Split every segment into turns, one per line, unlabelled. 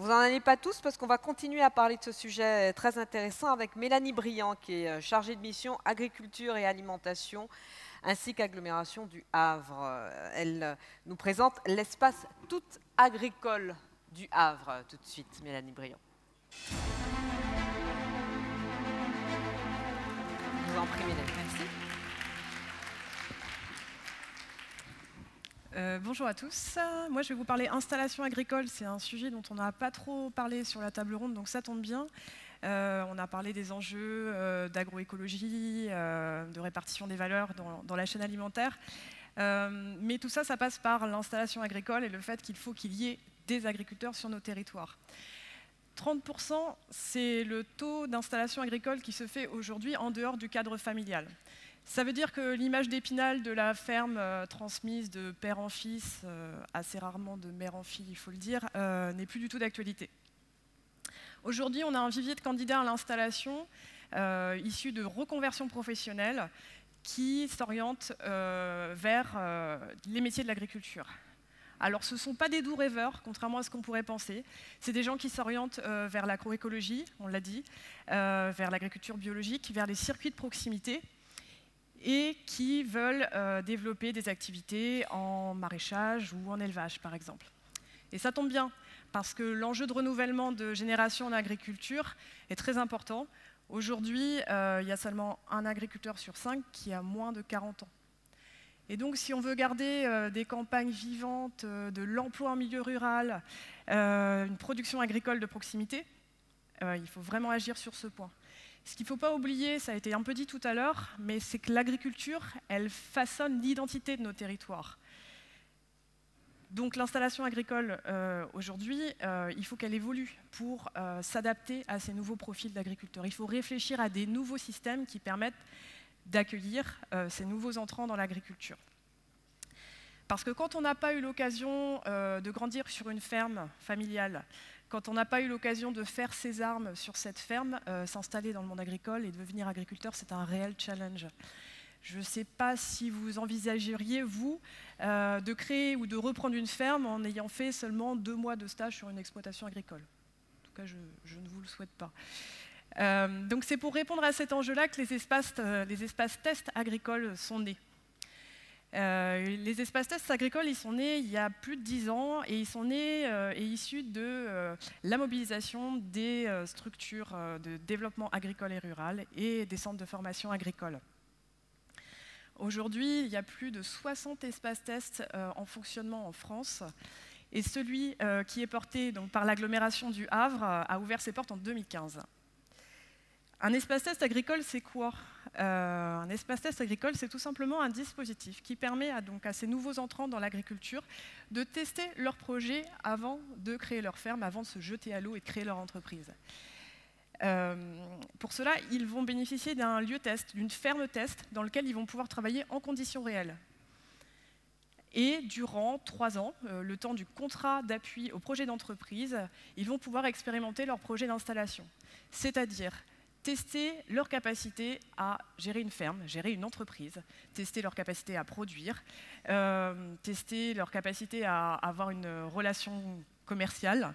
Vous n'en allez pas tous parce qu'on va continuer à parler de ce sujet très intéressant avec Mélanie Briand, qui est chargée de mission agriculture et alimentation, ainsi qu'agglomération du Havre. Elle nous présente l'espace tout agricole du Havre. Tout de suite, Mélanie Briand. Je vous en prie, Mélanie.
Merci. Bonjour à tous. Moi, je vais vous parler installation agricole. C'est un sujet dont on n'a pas trop parlé sur la table ronde, donc ça tombe bien. On a parlé des enjeux d'agroécologie, de répartition des valeurs dans la chaîne alimentaire. Mais tout ça, ça passe par l'installation agricole et le fait qu'il faut qu'il y ait des agriculteurs sur nos territoires. 30%, c'est le taux d'installation agricole qui se fait aujourd'hui en dehors du cadre familial. Ça veut dire que l'image d'Épinal de la ferme transmise de père en fils, assez rarement de mère en fille, il faut le dire, n'est plus du tout d'actualité. Aujourd'hui, on a un vivier de candidats à l'installation issus de reconversion professionnelle qui s'orientent vers les métiers de l'agriculture. Alors, ce ne sont pas des doux rêveurs, contrairement à ce qu'on pourrait penser. C'est des gens qui s'orientent vers l'agroécologie, on l'a dit, vers l'agriculture biologique, vers les circuits de proximité, et qui veulent développer des activités en maraîchage ou en élevage, par exemple. Et ça tombe bien, parce que l'enjeu de renouvellement de génération en agriculture est très important. Aujourd'hui, il y a seulement un agriculteur sur 5 qui a moins de 40 ans. Et donc, si on veut garder des campagnes vivantes, de l'emploi en milieu rural, une production agricole de proximité, il faut vraiment agir sur ce point. Ce qu'il ne faut pas oublier, ça a été un peu dit tout à l'heure, mais c'est que l'agriculture, elle façonne l'identité de nos territoires. Donc l'installation agricole, aujourd'hui, il faut qu'elle évolue pour s'adapter à ces nouveaux profils d'agriculteurs. Il faut réfléchir à des nouveaux systèmes qui permettent d'accueillir ces nouveaux entrants dans l'agriculture. Parce que quand on n'a pas eu l'occasion de grandir sur une ferme familiale, quand on n'a pas eu l'occasion de faire ses armes sur cette ferme, s'installer dans le monde agricole et devenir agriculteur, c'est un réel challenge. Je ne sais pas si vous envisageriez, vous, de créer ou de reprendre une ferme en ayant fait seulement 2 mois de stage sur une exploitation agricole. En tout cas, je ne vous le souhaite pas. Donc c'est pour répondre à cet enjeu-là que les espaces tests agricoles sont nés. Les espaces tests agricoles, ils sont nés il y a plus de 10 ans et ils sont nés et issus de la mobilisation des structures de développement agricole et rural et des centres de formation agricole. Aujourd'hui, il y a plus de 60 espaces tests en fonctionnement en France et celui qui est porté donc, par l'agglomération du Havre a ouvert ses portes en 2015. Un espace test agricole, c'est quoi? Un espace test agricole, c'est tout simplement un dispositif qui permet à ces nouveaux entrants dans l'agriculture de tester leur projet avant de créer leur ferme, avant de se jeter à l'eau et de créer leur entreprise. Pour cela, ils vont bénéficier d'un lieu test, d'une ferme test, dans lequel ils vont pouvoir travailler en conditions réelles. Et durant 3 ans, le temps du contrat d'appui au projet d'entreprise, ils vont pouvoir expérimenter leur projet d'installation. C'est-à-dire tester leur capacité à gérer une ferme, gérer une entreprise, tester leur capacité à produire, tester leur capacité à avoir une relation commerciale,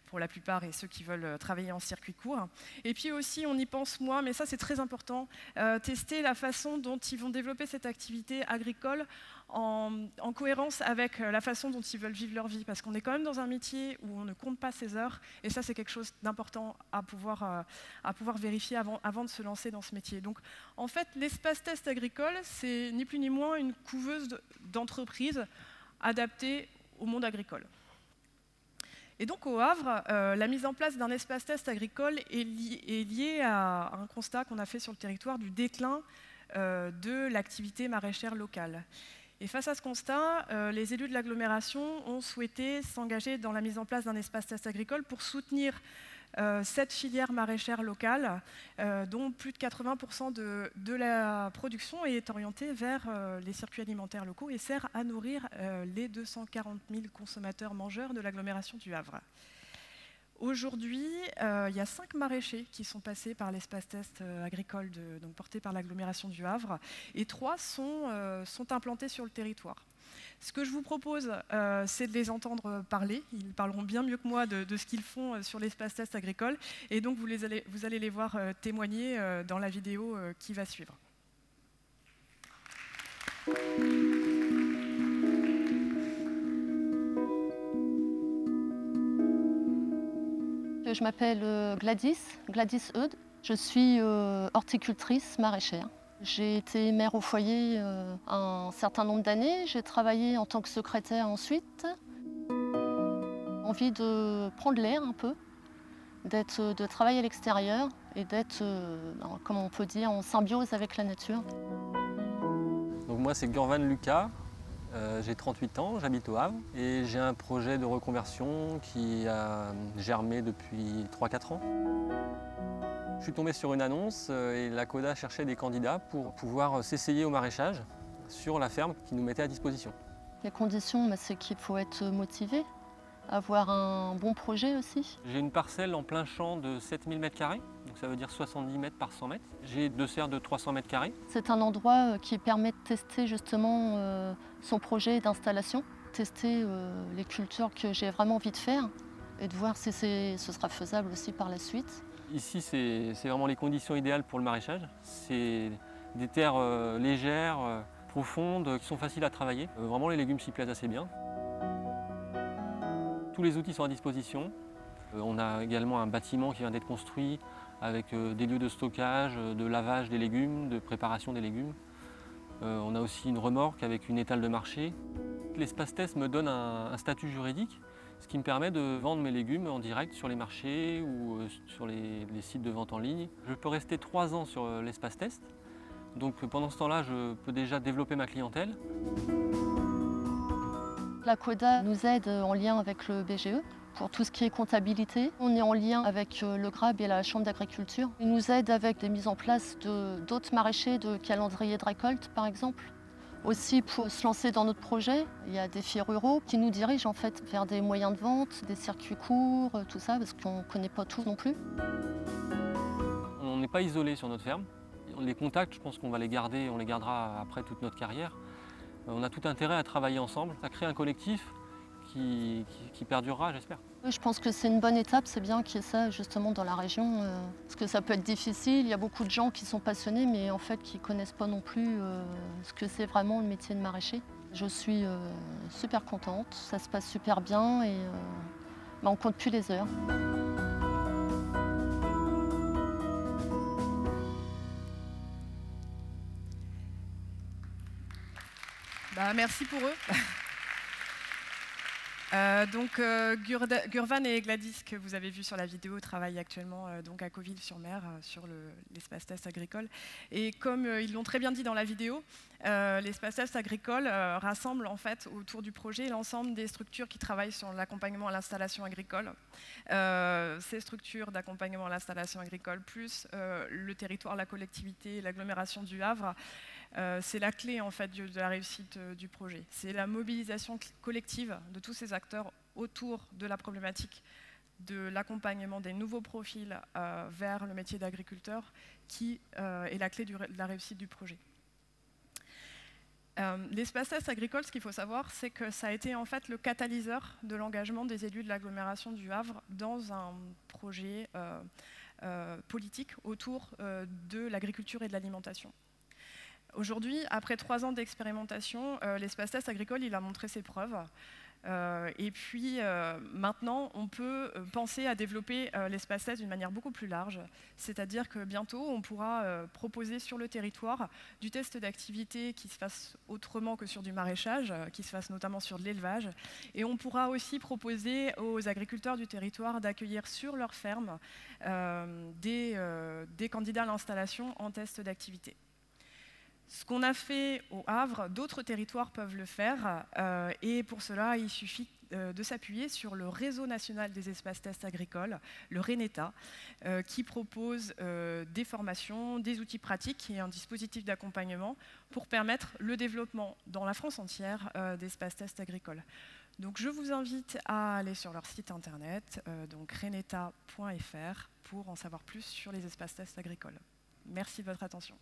pour la plupart et ceux qui veulent travailler en circuit court. Et puis aussi, on y pense moins, mais ça c'est très important, tester la façon dont ils vont développer cette activité agricole en cohérence avec la façon dont ils veulent vivre leur vie. Parce qu'on est quand même dans un métier où on ne compte pas ses heures, et ça c'est quelque chose d'important à pouvoir vérifier avant de se lancer dans ce métier. Donc en fait, l'espace test agricole, c'est ni plus ni moins une couveuse d'entreprise adaptée au monde agricole. Et donc au Havre, la mise en place d'un espace test agricole est liée à un constat qu'on a fait sur le territoire du déclin de l'activité maraîchère locale. Et face à ce constat, les élus de l'agglomération ont souhaité s'engager dans la mise en place d'un espace test agricole pour soutenir cette filière maraîchère locale, dont plus de 80% de la production est orientée vers les circuits alimentaires locaux et sert à nourrir les 240 000 consommateurs mangeurs de l'agglomération du Havre. Aujourd'hui, il y a 5 maraîchers qui sont passés par l'espace test agricole donc porté par l'agglomération du Havre, et 3 sont implantés sur le territoire. Ce que je vous propose, c'est de les entendre parler. Ils parleront bien mieux que moi de ce qu'ils font sur l'espace test agricole. Et donc, vous allez les voir témoigner dans la vidéo qui va suivre.
Je m'appelle Gladys Eudes. Je suis horticultrice maraîchère. J'ai été mère au foyer un certain nombre d'années. J'ai travaillé en tant que secrétaire ensuite. Envie de prendre l'air un peu, de travailler à l'extérieur et d'être, comme on peut dire, en symbiose avec la nature.
Donc moi, c'est Gurvan Lucas. J'ai 38 ans, j'habite au Havre et j'ai un projet de reconversion qui a germé depuis 3-4 ans. Je suis tombé sur une annonce et la CODA cherchait des candidats pour pouvoir s'essayer au maraîchage sur la ferme qui nous mettait à disposition.
Les conditions, c'est qu'il faut être motivé, avoir un bon projet aussi.
J'ai une parcelle en plein champ de 7000 m², donc ça veut dire 70 mètres par 100 mètres. J'ai 2 serres de 300 m².
C'est un endroit qui permet de tester justement son projet d'installation, tester les cultures que j'ai vraiment envie de faire et de voir si ce sera faisable aussi par la suite.
Ici, c'est vraiment les conditions idéales pour le maraîchage. C'est des terres légères, profondes, qui sont faciles à travailler. Vraiment, les légumes s'y plaisent assez bien. Tous les outils sont à disposition. On a également un bâtiment qui vient d'être construit avec des lieux de stockage, de lavage des légumes, de préparation des légumes. On a aussi une remorque avec une étale de marché. L'espace test me donne un statut juridique, ce qui me permet de vendre mes légumes en direct sur les marchés ou sur les sites de vente en ligne. Je peux rester 3 ans sur l'espace test. Donc pendant ce temps-là, je peux déjà développer ma clientèle.
La CODA nous aide en lien avec le BGE pour tout ce qui est comptabilité. On est en lien avec le GRAB et la Chambre d'agriculture. Ils nous aident avec des mises en place d'autres maraîchers, de calendrier de récolte par exemple. Aussi pour se lancer dans notre projet, il y a des filles ruraux qui nous dirigent en fait vers des moyens de vente, des circuits courts, tout ça, parce qu'on ne connaît pas tout non plus.
On n'est pas isolé sur notre ferme. Les contacts, je pense qu'on va les garder, on les gardera après toute notre carrière. On a tout intérêt à travailler ensemble. Ça crée un collectif qui perdurera, j'espère.
Je pense que c'est une bonne étape, c'est bien qu'il y ait ça justement dans la région, parce que ça peut être difficile, il y a beaucoup de gens qui sont passionnés, mais en fait qui ne connaissent pas non plus ce que c'est vraiment le métier de maraîcher. Je suis super contente, ça se passe super bien et on ne compte plus les heures.
Merci pour eux. Gurvan et Gladys, que vous avez vu sur la vidéo, travaillent actuellement à Cauville-sur-Mer sur l'espace test agricole. Et comme ils l'ont très bien dit dans la vidéo, l'espace test agricole rassemble en fait autour du projet l'ensemble des structures qui travaillent sur l'accompagnement à l'installation agricole. Ces structures d'accompagnement à l'installation agricole, plus le territoire, la collectivité, l'agglomération du Havre, c'est la clé en fait de la réussite du projet. C'est la mobilisation collective de tous ces acteurs autour de la problématique de l'accompagnement des nouveaux profils vers le métier d'agriculteur qui est la clé de la réussite du projet. L'espace test agricole, ce qu'il faut savoir, c'est que ça a été en fait le catalyseur de l'engagement des élus de l'agglomération du Havre dans un projet politique autour de l'agriculture et de l'alimentation. Aujourd'hui, après 3 ans d'expérimentation, l'espace test agricole il a montré ses preuves. Et puis maintenant, on peut penser à développer l'espace test d'une manière beaucoup plus large. C'est-à-dire que bientôt, on pourra proposer sur le territoire du test d'activité qui se fasse autrement que sur du maraîchage, qui se fasse notamment sur de l'élevage. Et on pourra aussi proposer aux agriculteurs du territoire d'accueillir sur leur ferme des candidats à l'installation en test d'activité. Ce qu'on a fait au Havre, d'autres territoires peuvent le faire et pour cela, il suffit de s'appuyer sur le réseau national des espaces tests agricoles, le RENETA, qui propose des formations, des outils pratiques et un dispositif d'accompagnement pour permettre le développement dans la France entière d'espaces tests agricoles. Donc je vous invite à aller sur leur site internet, donc reneta.fr, pour en savoir plus sur les espaces tests agricoles. Merci de votre attention.